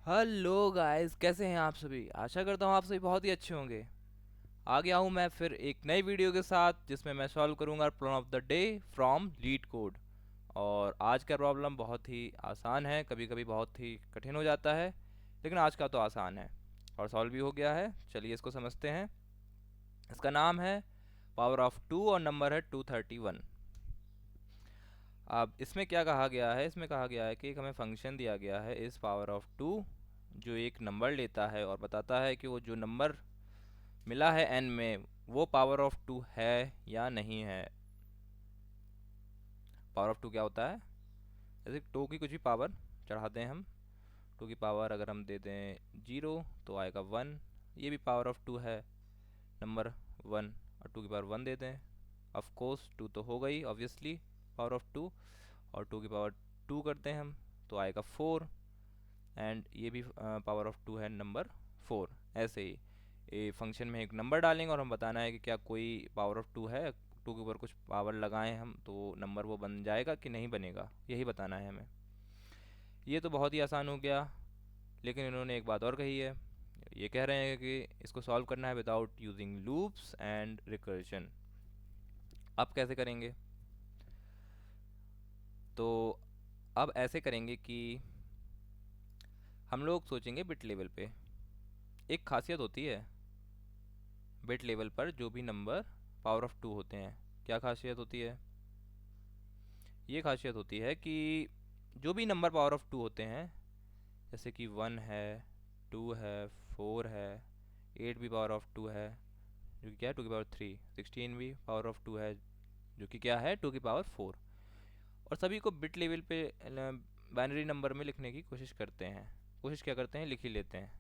Hello guys, कैसे हैं आप सभी। आशा करता हूँ आप सभी बहुत ही अच्छे होंगे। आ गया हूँ मैं फिर एक नई वीडियो के साथ जिसमें मैं सॉल्व करूँगा problem of the day from leet code. और आज का प्रॉब्लम बहुत ही आसान है, कभी कभी बहुत ही कठिन हो जाता है, लेकिन आज का तो आसान है और सॉल्व भी हो गया है। चलिए इसको समझते हैं। इसका नाम है पावर ऑफ टू और नंबर है 231। अब इसमें क्या कहा गया है, इसमें कहा गया है कि एक हमें फंक्शन दिया गया है इस पावर ऑफ टू, जो एक नंबर लेता है और बताता है कि वो जो नंबर मिला है n में वो पावर ऑफ टू है या नहीं है। पावर ऑफ टू क्या होता है? जैसे टू की कुछ भी पावर चढ़ाते हैं हम। टू की पावर अगर हम दे दें जीरो तो आएगा वन, ये भी पावर ऑफ टू है, नंबर वन। और टू की पावर वन दे दें, ऑफ कोर्स टू तो हो गई ऑब्वियसली पावर ऑफ टू। और टू की पावर टू करते हैं हम तो आएगा फोर, एंड ये भी पावर ऑफ टू है, नंबर फोर। ऐसे ही ये फंक्शन में एक नंबर डालेंगे और हम बताना है कि क्या कोई पावर ऑफ टू है, टू के ऊपर कुछ पावर लगाएं हम तो नंबर वो बन जाएगा कि नहीं बनेगा, यही बताना है हमें। ये तो बहुत ही आसान हो गया, लेकिन इन्होंने एक बात और कही है। ये कह रहे हैं कि इसको सॉल्व करना है without using loops and recursion. अब कैसे करेंगे? तो अब ऐसे करेंगे कि हम लोग सोचेंगे बिट लेवल पे। एक खासियत होती है बिट लेवल पर, जो भी नंबर पावर ऑफ टू होते हैं, क्या खासियत होती है? ये खासियत होती है कि जो भी नंबर पावर ऑफ टू होते हैं, जैसे कि वन है, टू है, फोर है, एट भी पावर ऑफ टू है जो कि क्या है टू की पावर थ्री, सिक्सटीन भी पावर ऑफ टू है जो कि क्या है टू की पावर फोर। और सभी को बिट लेवल पे बाइनरी नंबर में लिखने की कोशिश करते हैं। कोशिश क्या करते हैं, लिख ही लेते हैं।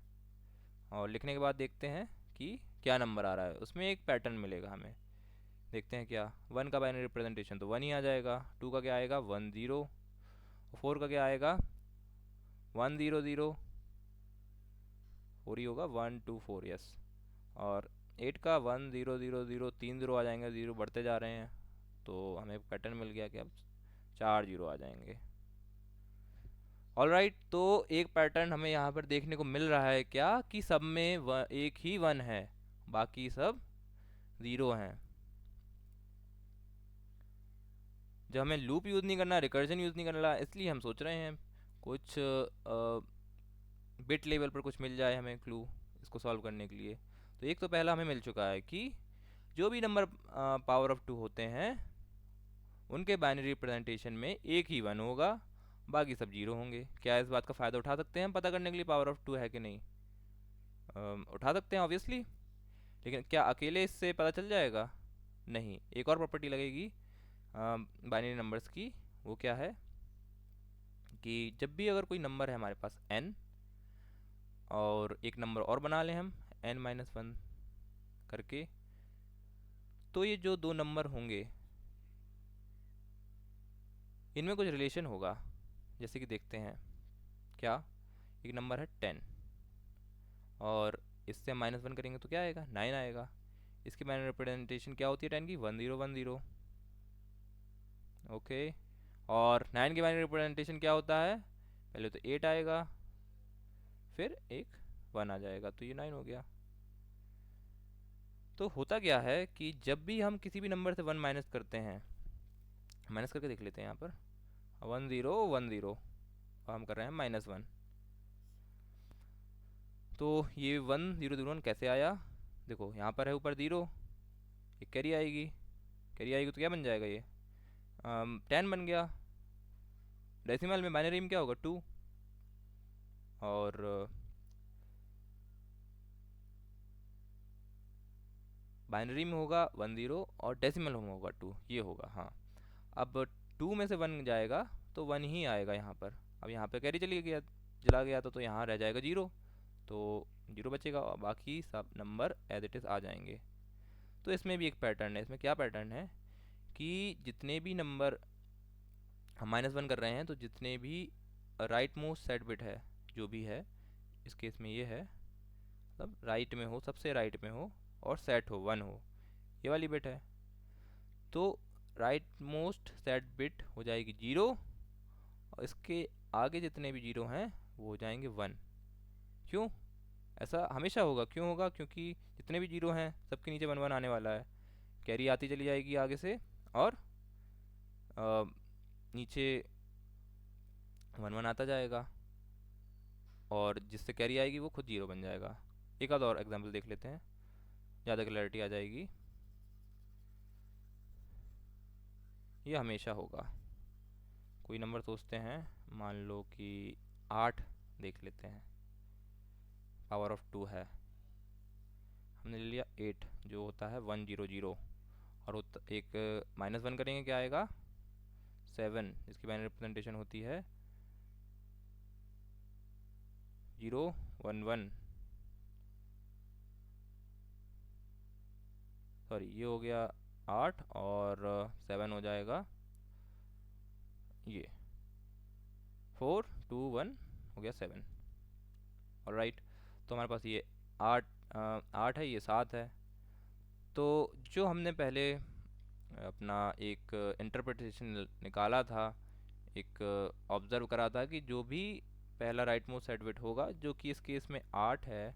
और लिखने के बाद देखते हैं कि क्या नंबर आ रहा है, उसमें एक पैटर्न मिलेगा हमें। देखते हैं क्या, वन का बाइनरी रिप्रेजेंटेशन तो वन ही आ जाएगा, टू का क्या आएगा वन ज़ीरो, फोर का क्या आएगा वन ज़ीरो ज़ीरो, फोर ही होगा वन टू फोर, यस। और एट का वन ज़ीरो ज़ीरो ज़ीरो, तीन ज़ीरो आ जाएंगे, ज़ीरो बढ़ते जा रहे हैं, तो हमें पैटर्न मिल गया कि अब चार ज़ीरो आ जाएंगे। ऑलराइट, तो एक पैटर्न हमें यहाँ पर देखने को मिल रहा है क्या, कि सब में एक ही वन है, बाकी सब ज़ीरो हैं। जब हमें लूप यूज़ नहीं करना, रिकर्जन यूज़ नहीं करना, इसलिए हम सोच रहे हैं कुछ बिट लेवल पर कुछ मिल जाए हमें क्लू इसको सॉल्व करने के लिए। तो एक तो पहला हमें मिल चुका है कि जो भी नंबर पावर ऑफ टू होते हैं उनके बाइनरी रिप्रेजेंटेशन में एक ही वन होगा, बाकी सब जीरो होंगे। क्या इस बात का फ़ायदा उठा सकते हैं हम पता करने के लिए पावर ऑफ टू है कि नहीं? उठा सकते हैं ऑब्वियसली, लेकिन क्या अकेले इससे पता चल जाएगा? नहीं, एक और प्रॉपर्टी लगेगी बाइनरी नंबर्स की। वो क्या है कि जब भी अगर कोई नंबर है हमारे पास n, और एक नंबर और बना लें हम n माइनस वन करके, तो ये जो दो नंबर होंगे इनमें कुछ रिलेशन होगा। जैसे कि देखते हैं क्या, एक नंबर है टेन, और इससे हम माइनस वन करेंगे तो क्या आएगा नाइन आएगा। इसकी बाइनरी रिप्रेजेंटेशन क्या होती है टेन की, one zero one zero, okay. और नाइन की बाइनरी रिप्रेजेंटेशन क्या होता है, पहले तो एट आएगा, फिर एक वन आ जाएगा, तो ये नाइन हो गया। तो होता क्या है कि जब भी हम किसी भी नंबर से वन माइनस करते हैं, माइनस करके देख लेते हैं यहाँ पर, वन ज़ीरो वन ज़ीरो, और हम कर रहे हैं माइनस वन, तो ये वन ज़ीरो ज़ीरो वन कैसे आया? देखो यहाँ पर है ऊपर ज़ीरो, एक कैरी आएगी, कैरी आएगी तो क्या बन जाएगा ये टेन बन गया। डेसिमल में बाइनरी में क्या होगा टू, और बाइनरी में होगा वन ज़ीरो और डेसिमल में होगा टू, ये होगा हाँ। अब टू में से वन जाएगा तो वन ही आएगा यहाँ पर। अब यहाँ पे कैरी चली गया, चला गया तो यहाँ रह जाएगा जीरो, तो जीरो बचेगा और बाकी सब नंबर एज इट इज़ आ जाएंगे। तो इसमें भी एक पैटर्न है। इसमें क्या पैटर्न है कि जितने भी नंबर हम माइनस वन कर रहे हैं, तो जितने भी राइट मोस्ट सेट बिट है, जो भी है, इस केस में ये है, मतलब राइट में हो, सबसे राइट में हो और सेट हो वन हो, ये वाली बिट है, तो राइट मोस्ट सेट बिट हो जाएगी जीरो, और इसके आगे जितने भी जीरो हैं वो हो जाएंगे वन। क्यों? ऐसा हमेशा होगा। क्यों होगा? क्योंकि जितने भी जीरो हैं सबके नीचे वन वन आने वाला है। कैरी आती चली जाएगी आगे से, और अ, नीचे वन वन आता जाएगा, और जिससे कैरी आएगी वो खुद जीरो बन जाएगा। एक आध और एग्जांपल देख लेते हैं, ज़्यादा क्लैरिटी आ जाएगी। ये हमेशा होगा। कोई नंबर सोचते हैं, मान लो कि 8 देख लेते हैं, पावर ऑफ 2 है। हमने ले लिया 8 जो होता है 100, और एक माइनस वन करेंगे क्या आएगा? 7, जिसकी बाइनरी रिप्रेजेंटेशन होती है 011। सॉरी, ये हो गया 8, और 7 हो जाएगा ये 421, हो गया 7। और राइट, तो हमारे पास ये 8 8 है, ये 7 है। तो जो हमने पहले अपना एक इंटरप्रिटेशन निकाला था, एक ऑब्ज़र्व करा था कि जो भी पहला राइट मोस्ट सेट बिट होगा, जो कि इस केस में 8 है,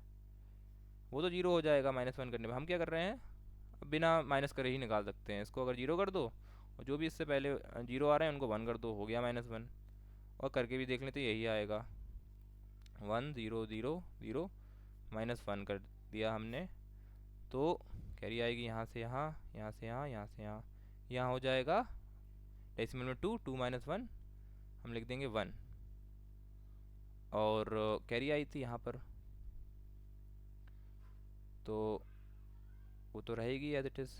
वो तो जीरो हो जाएगा माइनस वन करने में। हम क्या कर रहे हैं, बिना माइनस करे ही निकाल सकते हैं इसको। अगर जीरो कर दो, और जो भी इससे पहले जीरो आ रहे हैं उनको वन कर दो, हो गया माइनस वन। और करके भी देख लेते, यही आएगा 1 0 0 0, माइनस वन कर दिया हमने। तो कैरी आएगी यहाँ से यहाँ, यहाँ से यहाँ, यहाँ से यहाँ, यहाँ हो जाएगा डेसिमल में 2, 2 माइनस 1 हम लिख देंगे 1। और कैरी आई थी यहाँ पर, तो वो तो रहेगी एज इट इज़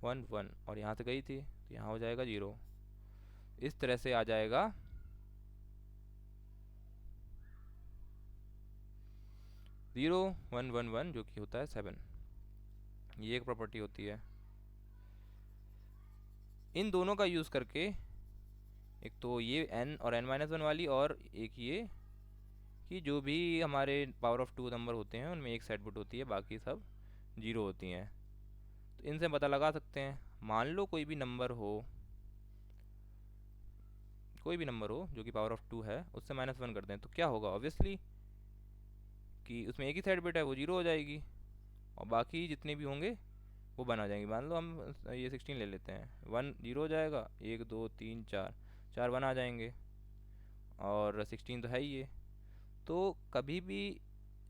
1 1, और यहाँ से गई थी तो यहाँ हो जाएगा 0। इस तरह से आ जाएगा 0 1 1 1, जो कि होता है 7। ये एक प्रॉपर्टी होती है। इन दोनों का यूज़ करके, एक तो ये n और n माइनस वन वाली, और एक ये कि जो भी हमारे पावर ऑफ 2 नंबर होते हैं उनमें एक सेट बिट होती है, बाकी सब जीरो होती हैं। तो इनसे पता लगा सकते हैं। मान लो कोई भी नंबर हो, कोई भी नंबर हो जो कि पावर ऑफ 2 है, उससे माइनस वन कर दें तो क्या होगा? ऑब्वियसली कि उसमें एक ही सेट बिट है, वो जीरो हो जाएगी, और बाकी जितने भी होंगे वो वन आ जाएंगे। मान लो हम ये 16 ले लेते हैं, 1 जीरो हो जाएगा, 1 2 3 4, 4 वन आ जाएंगे, और 16 तो है ही ये। तो कभी भी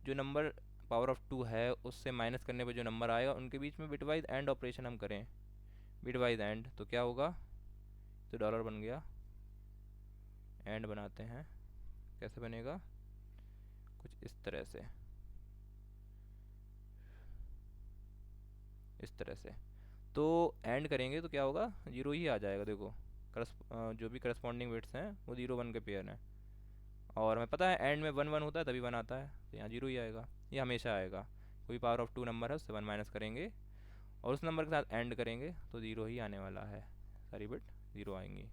जो नंबर पावर ऑफ 2 है उससे माइनस करने पर जो नंबर आएगा, उनके बीच में बिटवाइज एंड ऑपरेशन हम करें, बिटवाइज एंड, तो क्या होगा? तो डॉलर बन गया, एंड बनाते हैं। कैसे बनेगा? कुछ इस तरह से, इस तरह से। तो एंड करेंगे तो क्या होगा? जीरो ही आ जाएगा। देखो, जो भी करस्पॉन्डिंग बिट्स हैं वो जीरो वन के पेयर हैं, और हमें पता है एंड में वन वन होता है तभी वन आता है, तो यहाँ जीरो ही आएगा। ये हमेशा आएगा। कोई पावर ऑफ 2 नंबर है उससे वन माइनस करेंगे और उस नंबर के साथ एंड करेंगे तो ज़ीरो ही आने वाला है, सारी बिट ज़ीरो आएंगी।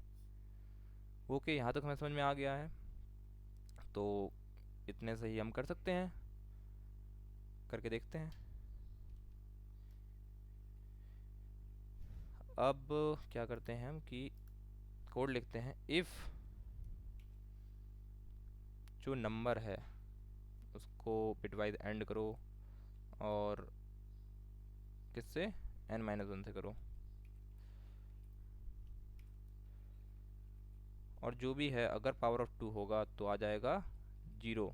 ओके, यहाँ तक हमें समझ में आ गया है। तो इतने से ही हम कर सकते हैं, करके देखते हैं। अब क्या करते हैं हम कि कोड लिखते हैं, इफ़ जो नंबर है उसको बिटवाइज एंड करो, और किससे? n माइनस वन से करो, और जो भी है अगर पावर ऑफ 2 होगा तो आ जाएगा जीरो,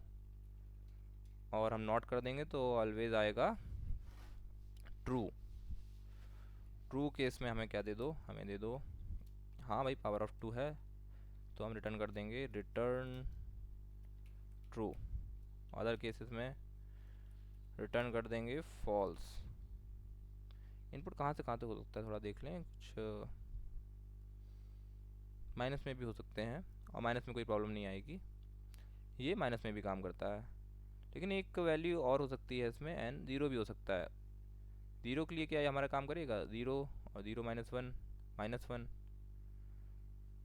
और हम नॉट कर देंगे तो ऑलवेज आएगा ट्रू। ट्रू केस में हमें क्या दे दो? हमें दे दो, हाँ भाई पावर ऑफ 2 है, तो हम रिटर्न कर देंगे रिटर्न ट्रू। अदर केसेस में रिटर्न कर देंगे फॉल्स। इनपुट कहाँ से कहाँ तक हो सकता है, थोड़ा देख लें। कुछ माइनस में भी हो सकते हैं, और माइनस में कोई प्रॉब्लम नहीं आएगी, ये माइनस में भी काम करता है। लेकिन एक वैल्यू और हो सकती है इसमें, एन ज़ीरो भी हो सकता है। ज़ीरो के लिए क्या ये हमारा काम करेगा? ज़ीरो और zero minus one, minus one.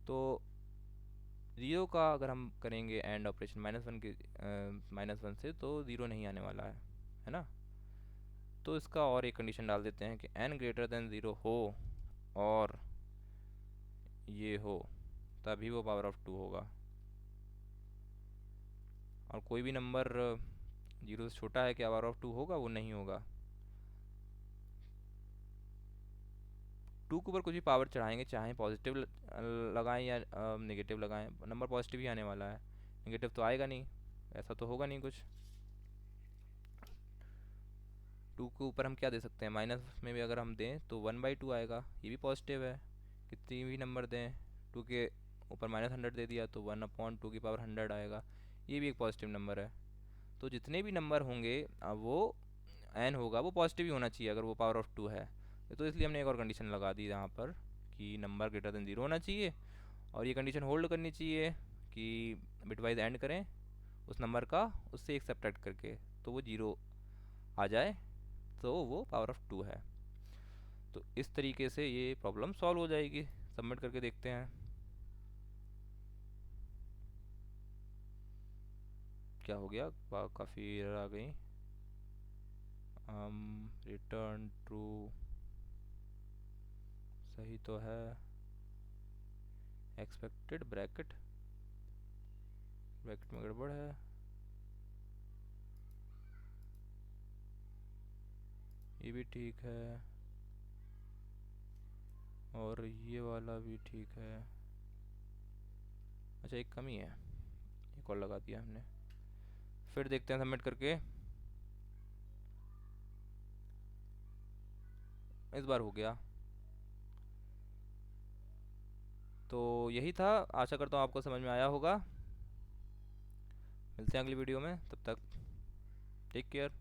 तो ज़ीरो का अगर हम करेंगे एंड ऑपरेशन माइनस वन के माइनस वन से, तो ज़ीरो नहीं आने वाला है ना। तो इसका और एक कंडीशन डाल देते हैं कि n ग्रेटर देन ज़ीरो हो और ये हो, तभी वो पावर ऑफ 2 होगा। और कोई भी नंबर 0 से छोटा है, क्या पावर ऑफ 2 होगा? वो नहीं होगा। 2 के ऊपर कुछ भी पावर चढ़ाएंगे, चाहे पॉजिटिव लगाएं या नेगेटिव लगाएं, नंबर पॉजिटिव ही आने वाला है, नेगेटिव तो आएगा नहीं, ऐसा तो होगा नहीं कुछ। 2 के ऊपर हम क्या दे सकते हैं? माइनस में भी अगर हम दें तो 1/2 आएगा, ये भी पॉजिटिव है। कितनी भी नंबर दें, 2 के ऊपर -100 दे दिया तो 1/2 की पावर 100 आएगा, ये भी एक पॉजिटिव नंबर है। तो जितने भी नंबर होंगे अब वो n होगा, वो पॉजिटिव ही होना चाहिए अगर वो पावर ऑफ 2 है। तो इसलिए हमने एक और कंडीशन लगा दी यहाँ पर कि नंबर ग्रेटर देन 0 होना चाहिए, और ये कंडीशन होल्ड करनी चाहिए कि बिटवाइज एंड करें उस नंबर का, उससे एक सब्ट्रैक्ट करके, तो वो 0 आ जाए, तो वो पावर ऑफ 2 है। तो इस तरीके से ये प्रॉब्लम सॉल्व हो जाएगी। सबमिट करके देखते हैं क्या हो गया। काफ़ी एरर आ गई। रिटर्न ट्रू सही तो है, एक्सपेक्टेड ब्रैकेट ब्रैकेट में गड़बड़ है। ये भी ठीक है, और ये वाला भी ठीक है। अच्छा, एक कमी है, एक और लगा दिया हमने। फिर देखते हैं सबमिट करके, इस बार हो गया। तो यही था, आशा करता हूँ आपको समझ में आया होगा। मिलते हैं अगली वीडियो में, तब तक टेक केयर।